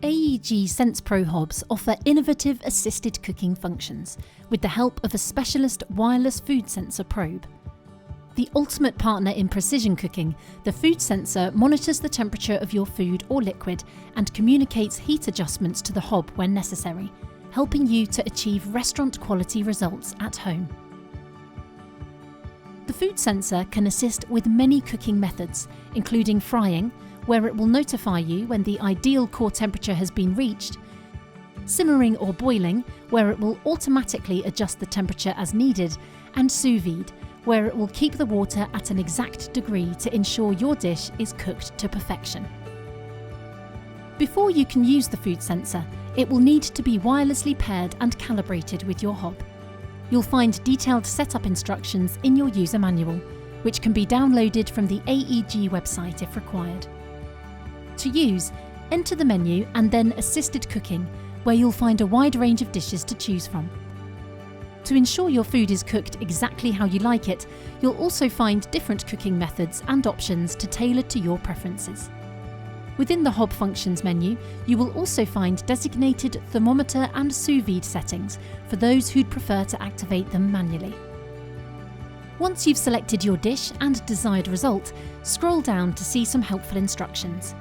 AEG SensePro hobs offer innovative assisted cooking functions with the help of a specialist wireless food sensor probe. The ultimate partner in precision cooking, the food sensor monitors the temperature of your food or liquid and communicates heat adjustments to the hob when necessary, helping you to achieve restaurant-quality results at home. The food sensor can assist with many cooking methods, including frying, where it will notify you when the ideal core temperature has been reached, simmering or boiling, where it will automatically adjust the temperature as needed, and sous vide, where it will keep the water at an exact degree to ensure your dish is cooked to perfection. Before you can use the food sensor, it will need to be wirelessly paired and calibrated with your hob. You'll find detailed setup instructions in your user manual, which can be downloaded from the AEG website if required. To use, enter the menu and then Assisted Cooking, where you'll find a wide range of dishes to choose from. To ensure your food is cooked exactly how you like it, you'll also find different cooking methods and options to tailor to your preferences. Within the Hob Functions menu, you will also find designated thermometer and sous vide settings for those who'd prefer to activate them manually. Once you've selected your dish and desired result, scroll down to see some helpful instructions.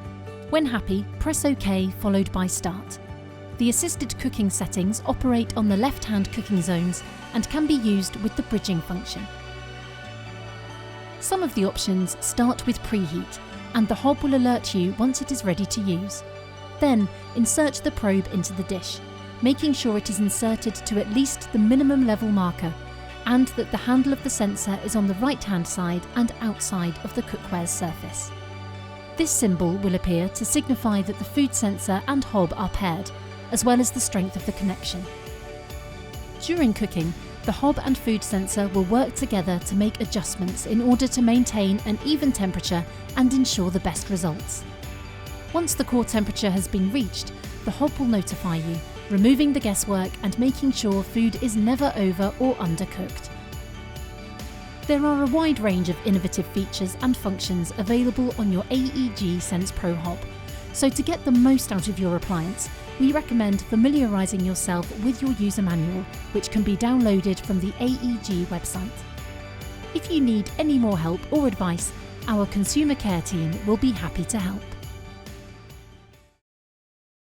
When happy, press OK followed by Start. The assisted cooking settings operate on the left-hand cooking zones and can be used with the bridging function. Some of the options start with preheat, and the hob will alert you once it is ready to use. Then, insert the probe into the dish, making sure it is inserted to at least the minimum level marker, and that the handle of the sensor is on the right-hand side and outside of the cookware's surface. This symbol will appear to signify that the food sensor and hob are paired, as well as the strength of the connection. During cooking, the hob and food sensor will work together to make adjustments in order to maintain an even temperature and ensure the best results. Once the core temperature has been reached, the hob will notify you, removing the guesswork and making sure food is never over or undercooked. There are a wide range of innovative features and functions available on your AEG SensePro hob, so to get the most out of your appliance, we recommend familiarising yourself with your user manual, which can be downloaded from the AEG website. If you need any more help or advice, our consumer care team will be happy to help.